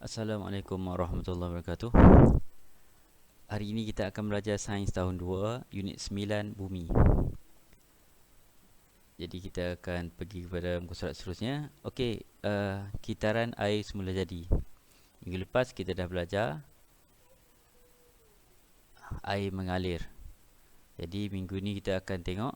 Assalamualaikum warahmatullahi wabarakatuh. Hari ini kita akan belajar sains tahun 2, unit 9 bumi. Jadi kita akan pergi kepada muka surat seterusnya. Okey, kitaran air semula jadi. Minggu lepas kita dah belajar air mengalir. Jadi minggu ni kita akan tengok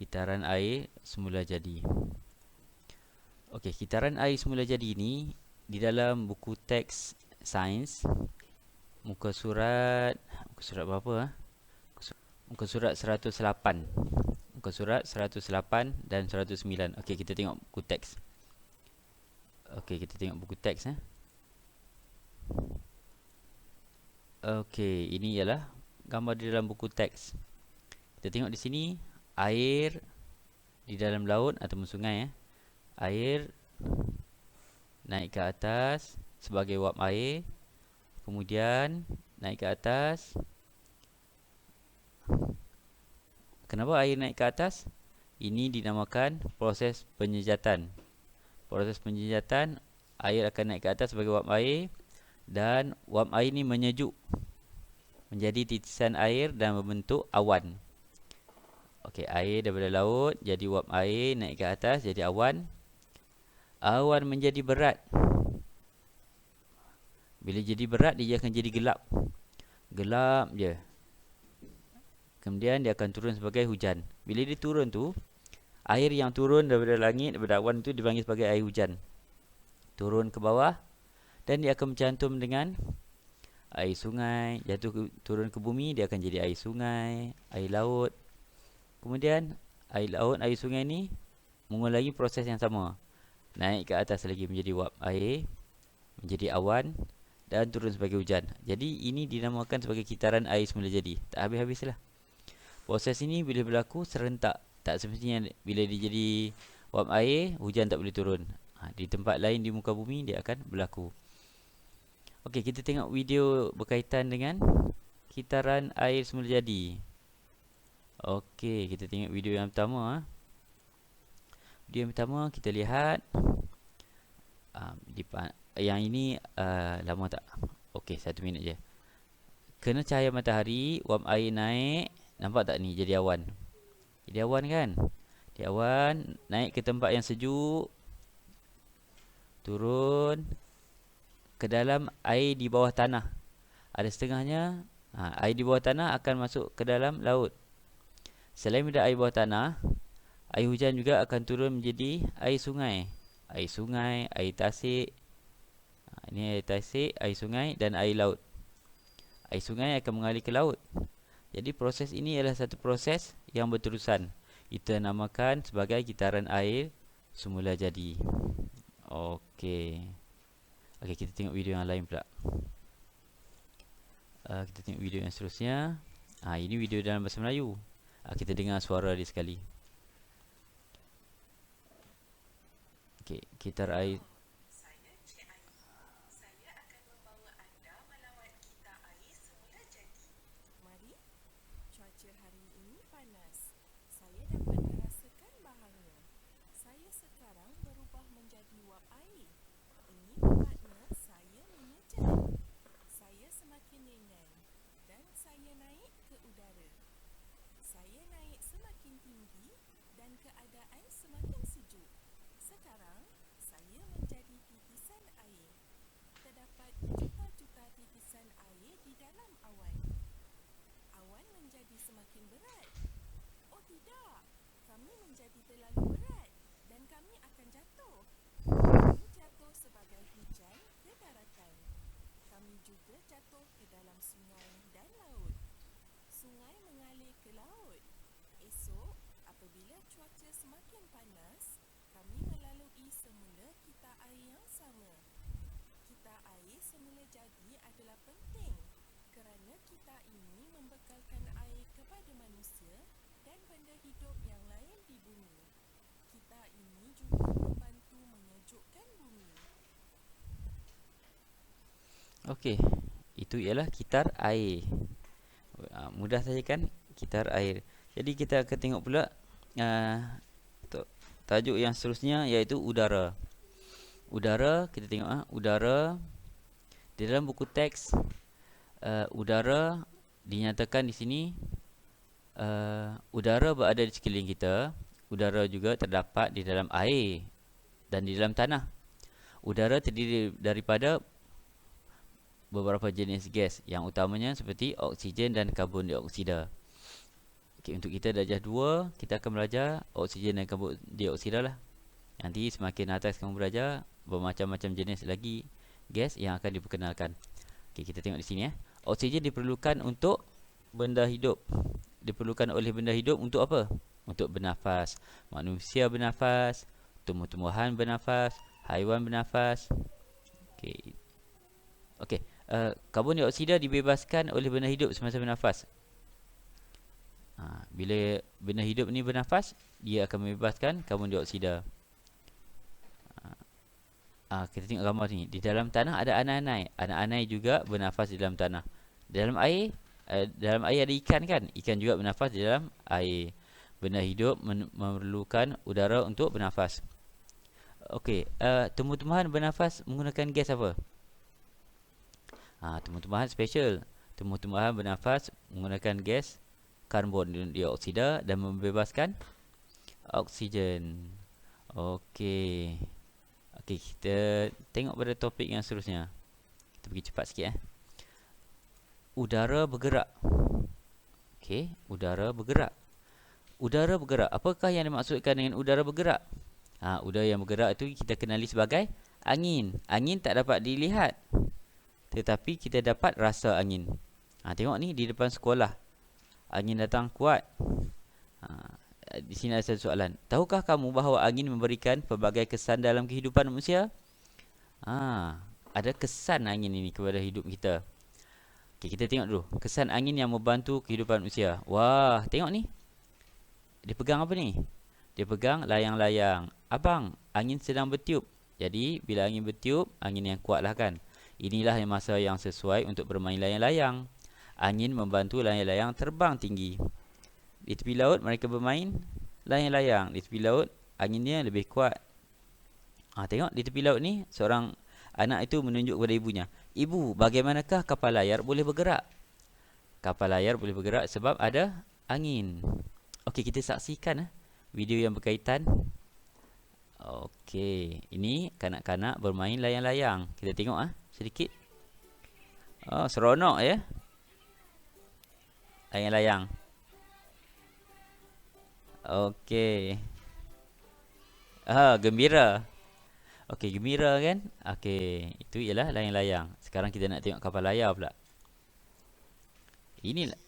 kitaran air semula jadi. Okey, kitaran air semula jadi ni di dalam buku teks sains muka surat berapa muka surat 108. Muka surat 108 dan 109. Okey, kita tengok buku teks. Okey, kita tengok buku teks. Okey, ini ialah gambar di dalam buku teks. Kita tengok di sini air di dalam laut ataupun sungai. Air naik ke atas sebagai wap air, kemudian naik ke atas. Kenapa air naik ke atas? Ini dinamakan proses penyejatan. Proses penyejatan, air akan naik ke atas sebagai wap air dan wap air ini menyejuk menjadi titisan air dan membentuk awan. Okey, air daripada laut jadi wap air, naik ke atas jadi awan. Awan menjadi berat. Bila jadi berat, dia akan jadi gelap. Gelap je. Kemudian dia akan turun sebagai hujan. Bila dia turun tu, air yang turun daripada langit, daripada awan tu dipanggil sebagai air hujan. Turun ke bawah dan dia akan bercantum dengan air sungai. Turun ke bumi, dia akan jadi air sungai, air laut. Kemudian air laut, air sungai ni mengulangi proses yang sama. Naik ke atas lagi menjadi wap air, menjadi awan dan turun sebagai hujan. Jadi ini dinamakan sebagai kitaran air semula jadi. Tak habis-habislah. Proses ini bila berlaku serentak. Tak semestinya bila dia jadi wap air, hujan tak boleh turun. Di tempat lain di muka bumi dia akan berlaku. Okey, kita tengok video berkaitan dengan kitaran air semula jadi. Okey, kita tengok video yang pertama. Video yang pertama kita lihat yang ini lama tak? Okey, 1 minit je. Kena cahaya matahari, wap air naik. Nampak tak ni jadi awan? Jadi awan kan? Jadi awan naik ke tempat yang sejuk, turun ke dalam air di bawah tanah. Ada setengahnya air di bawah tanah akan masuk ke dalam laut. Selain daripada air bawah tanah, air hujan juga akan turun menjadi air sungai. Air sungai, air tasik. Ini air tasik, air sungai dan air laut. Air sungai akan mengalir ke laut. Jadi proses ini adalah satu proses yang berterusan. Kita namakan sebagai kitaran air semula jadi. Okey. Okey, kita tengok video yang lain pula. Kita tengok video yang seterusnya. Ini video dalam bahasa Melayu. Kita dengar suara dia sekali. Okey, kitar air. Cuaca hari ini panas. Saya dapat merasakan bahannya. Saya sekarang berubah menjadi wap air. Ini bermakna saya menyejat. Saya semakin ringan dan saya naik ke udara. Saya naik semakin tinggi dan keadaan semakin sejuk. Sekarang saya menjadi titisan air. Terdapat juta-juta titisan air di dalam awan. Awan menjadi semakin berat. Oh tidak, kami menjadi terlalu berat dan kami akan jatuh. Kami jatuh sebagai hujan ke daratan. Kami juga jatuh ke dalam sungai dan laut. Sungai mengalir ke laut. Esok, apabila cuaca semakin panas, kami melalui semula kita air yang sama. Kita air semula jadi adalah penting kerana kita ini membekalkan air kepada manusia dan benda hidup yang lain di bumi. Kita ini juga membantu menyejukkan bumi. Okey, itu ialah kitar air. Mudah saja kan? Kitar air. Jadi kita akan tengok pula tajuk yang seterusnya iaitu udara. Udara, kita tengok udara Di dalam buku teks, udara dinyatakan di sini, udara berada di sekeliling kita. Udara juga terdapat di dalam air dan di dalam tanah. Udara terdiri daripada beberapa jenis gas, yang utamanya seperti oksigen dan karbon dioksida. Okay, untuk kita darjah 2, kita akan belajar oksigen dan karbon dioksida lah. Nanti semakin atas kamu belajar, bermacam-macam jenis lagi gas yang akan diperkenalkan. Okay, kita tengok di sini ya. Oksigen diperlukan untuk benda hidup. Diperlukan oleh benda hidup untuk apa? Untuk bernafas. Manusia bernafas, tumbuh-tumbuhan bernafas, haiwan bernafas. Okey. Okey, karbon dioksida dibebaskan oleh benda hidup semasa bernafas. Bila benda hidup ni bernafas, dia akan membebaskan karbon dioksida. Kita tengok gambar ni. Di dalam tanah ada anai-anai. Anai-anai juga bernafas di dalam tanah. Dalam air ada ikan kan? Ikan juga bernafas di dalam air. Benda hidup memerlukan udara untuk bernafas. Okey, tumbuh-tumbuhan bernafas menggunakan gas apa? Tumbuh-tumbuhan special. Tumbuh-tumbuhan bernafas menggunakan gas karbon dioksida dan membebaskan oksigen. Okey. Okey, kita tengok pada topik yang seterusnya. Kita pergi cepat sikit Udara bergerak. Okey, udara bergerak. Udara bergerak. Apakah yang dimaksudkan dengan udara bergerak? Udara yang bergerak itu kita kenali sebagai angin. Angin tak dapat dilihat, tetapi kita dapat rasa angin. Tengok ni di depan sekolah. Angin datang kuat. Di sini ada satu soalan. Tahukah kamu bahawa angin memberikan pelbagai kesan dalam kehidupan manusia? Ada kesan angin ini kepada hidup kita. Okay, kita tengok dulu. Kesan angin yang membantu kehidupan manusia. Wah, tengok ni. Dia pegang apa ni? Dia pegang layang-layang. Abang, angin sedang bertiup. Jadi, bila angin bertiup, angin yang kuat lah kan. Inilah masa yang sesuai untuk bermain layang-layang. Angin membantu layang-layang terbang tinggi. Di tepi laut, mereka bermain layang-layang. Di tepi laut, anginnya lebih kuat. Tengok, di tepi laut ni, seorang anak itu menunjuk kepada ibunya. Ibu, bagaimanakah kapal layar boleh bergerak? Kapal layar boleh bergerak sebab ada angin. Okey, kita saksikan video yang berkaitan. Okey, ini kanak-kanak bermain layang-layang. Kita tengok sedikit. Seronok ya. Layang-layang. Okey. Gembira. Okey, gembira kan? Okey, itu ialah layang-layang. Sekarang kita nak tengok kapal layar pula. Inilah.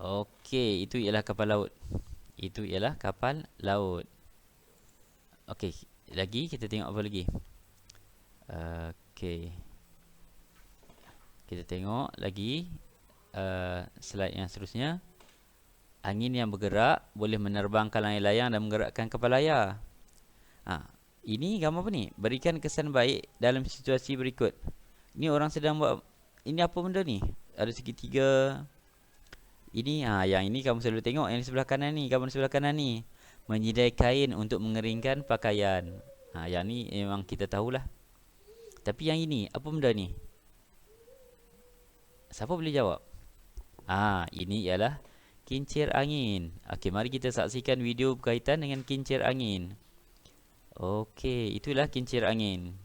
Okey, itu ialah kapal laut. Itu ialah kapal laut. Okey, lagi kita tengok apa lagi? Okey. Kita tengok lagi slide yang seterusnya. Angin yang bergerak boleh menerbangkan layang-layang dan menggerakkan kapal layar. Ini gambar apa ni? Berikan kesan baik dalam situasi berikut. Ini orang sedang buat, ini apa benda ni? Ada segitiga. Ini yang ini kamu selalu tengok, yang di sebelah kanan ni, gambar di sebelah kanan ni. Menyedai kain untuk mengeringkan pakaian. Yang ni memang kita tahulah. Tapi yang ini, apa benda ni? Siapa boleh jawab? Ini ialah kincir angin. Okey, mari kita saksikan video berkaitan dengan kincir angin. Okey, itulah kincir angin.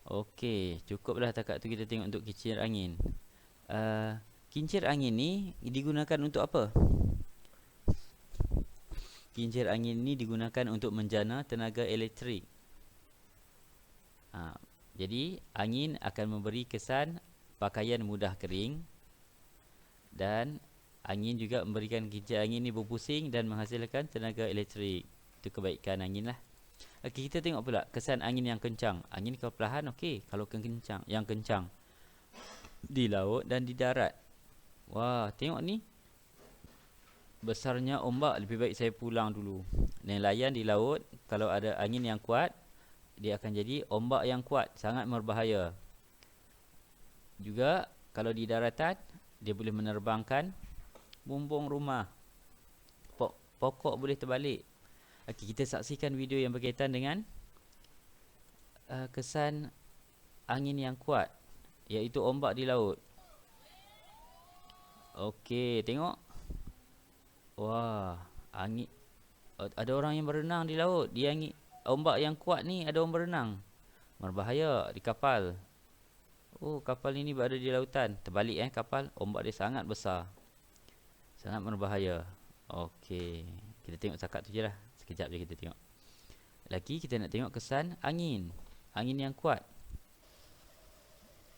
Okey, cukuplah takat tu kita tengok untuk kincir angin. Kincir angin ni digunakan untuk apa? Kincir angin ni digunakan untuk menjana tenaga elektrik. Jadi, angin akan memberi kesan pakaian mudah kering. Dan angin juga memberikan kincir angin ni berpusing dan menghasilkan tenaga elektrik. Itu kebaikan angin lah. Okey, kita tengok pula kesan angin yang kencang. Angin kalau perlahan okey, kalau kencang, yang kencang di laut dan di darat. Wah, tengok ni. besarnya ombak, lebih baik saya pulang dulu. Nelayan di laut, kalau ada angin yang kuat, dia akan jadi ombak yang kuat, sangat berbahaya. Juga kalau di daratan, dia boleh menerbangkan bumbung rumah. Pokok boleh terbalik. Okey, kita saksikan video yang berkaitan dengan kesan angin yang kuat, iaitu ombak di laut. Okey, tengok. Wah, angin. Ada orang yang berenang di laut. Di angin, ombak yang kuat ni ada orang berenang. Berbahaya di kapal. Oh, kapal ini berada di lautan. Terbalik kapal. Ombak dia sangat besar. Sangat berbahaya. Okey, kita tengok setakat tu je lah. Sekejap je kita tengok. Lagi kita nak tengok kesan angin. Angin yang kuat.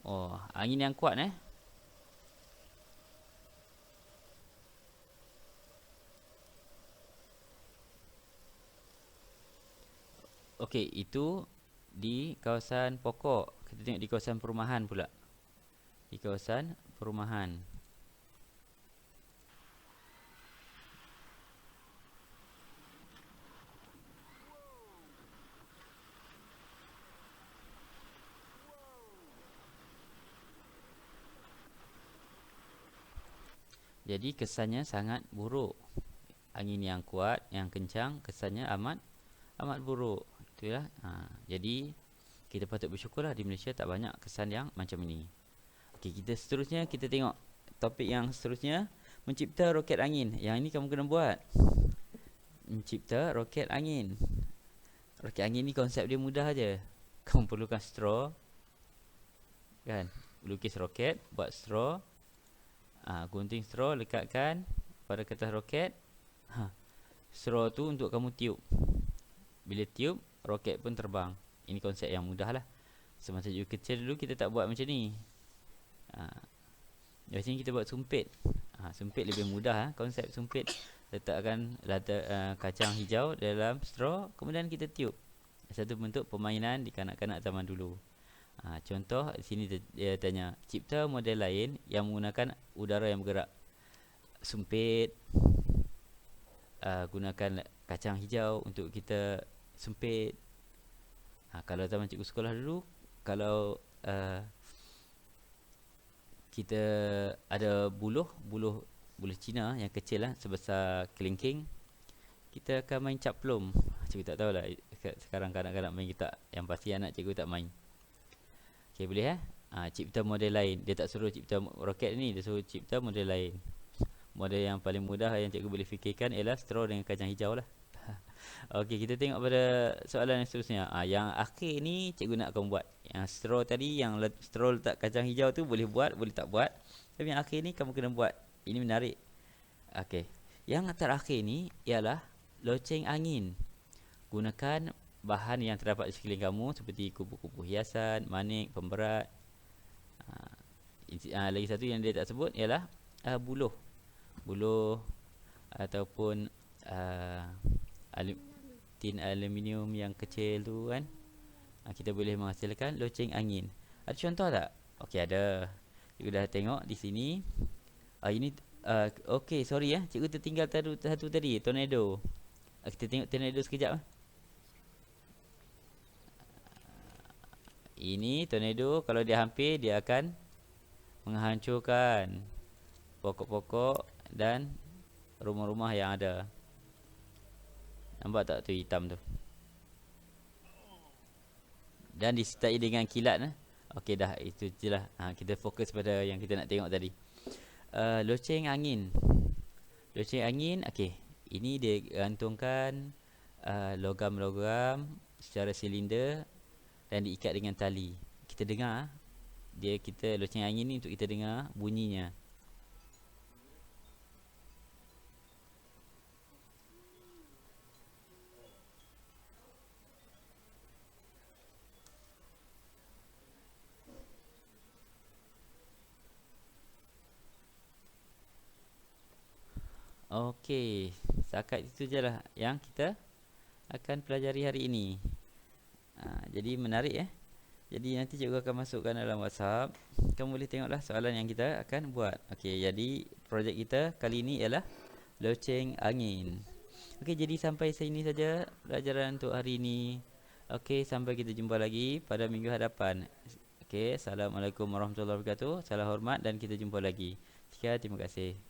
Oh, angin yang kuat Okey, itu di kawasan pokok. Kita tengok di kawasan perumahan pula. Di kawasan perumahan. Jadi kesannya sangat buruk. Angin yang kuat, yang kencang, kesannya amat buruk. Itulah. Jadi kita patut bersyukurlah di Malaysia tak banyak kesan yang macam ini. Okey, kita seterusnya kita tengok topik yang seterusnya, mencipta roket angin. Yang ini kamu kena buat. Mencipta roket angin. Roket angin ni konsep dia mudah aja. Kamu perlukan straw, kan? Lukis roket, buat straw. Gunting straw, lekatkan pada kertas roket. Straw tu untuk kamu tiup. Bila tiup, roket pun terbang. Ini konsep yang mudah lah. Semasa juga kecil dulu kita tak buat macam ni. Biasanya kita buat sumpit. Sumpit lebih mudah. Konsep sumpit, letakkan kacang hijau dalam straw, kemudian kita tiup. Satu bentuk permainan di kanak-kanak zaman dulu. Contoh di sini dia tanya, cipta model lain yang menggunakan udara yang bergerak. Sumpit, gunakan kacang hijau untuk kita sumpit. Kalau zaman cikgu sekolah dulu, kalau kita ada buluh Cina yang kecil lah, sebesar kelingking, kita akan main caplum. Cikgu tak tahulah sekarang kanak-kanak main ke tak. Yang pasti anak cikgu tak main. Okay, boleh cipta model lain. Dia tak suruh cipta roket ni, dia suruh cipta model lain. Model yang paling mudah yang cikgu boleh fikirkan ialah straw dengan kacang hijau lah. Okey, kita tengok pada soalan yang seterusnya. Yang akhir ni cikgu nak kamu buat. Yang straw tadi, yang straw letak kacang hijau tu boleh buat, boleh tak buat. Tapi yang akhir ni kamu kena buat. Ini menarik. Okey. Yang terakhir ni ialah loceng angin. Gunakan bahan yang terdapat di sekeliling kamu seperti kupu-kupu hiasan, manik, pemberat. Lagi satu yang dia tak sebut ialah buluh ataupun tin aluminium yang kecil tu kan. Kita boleh menghasilkan loceng angin. Ada contoh tak? Okey, ada. Cikgu dah tengok di sini. Ini okey, sorry cikgu tertinggal satu tadi, tornado. Kita tengok tornado sekejap. Ini tornado, kalau dia hampir, dia akan menghancurkan pokok-pokok dan rumah-rumah yang ada. Nampak tak tu hitam tu? Dan disertai dengan kilat. Okey dah, itu je lah. Kita fokus pada yang kita nak tengok tadi. Loceng angin. Loceng angin, okey. Ini dia gantungkan logam-logam secara silinder dan diikat dengan tali. Kita dengar kita loceng angin ni untuk kita dengar bunyinya. Okey, setakat itu je lah yang kita akan pelajari hari ini. Jadi menarik Jadi nanti cikgu akan masukkan dalam WhatsApp. Kamu boleh tengoklah soalan yang kita akan buat. Okey, jadi projek kita kali ini ialah loceng angin. Okey, jadi sampai sini saja pelajaran untuk hari ini. Okey, sampai kita jumpa lagi pada minggu hadapan. Okey, Assalamualaikum warahmatullahi wabarakatuh. Salam hormat dan kita jumpa lagi. Sekian, terima kasih.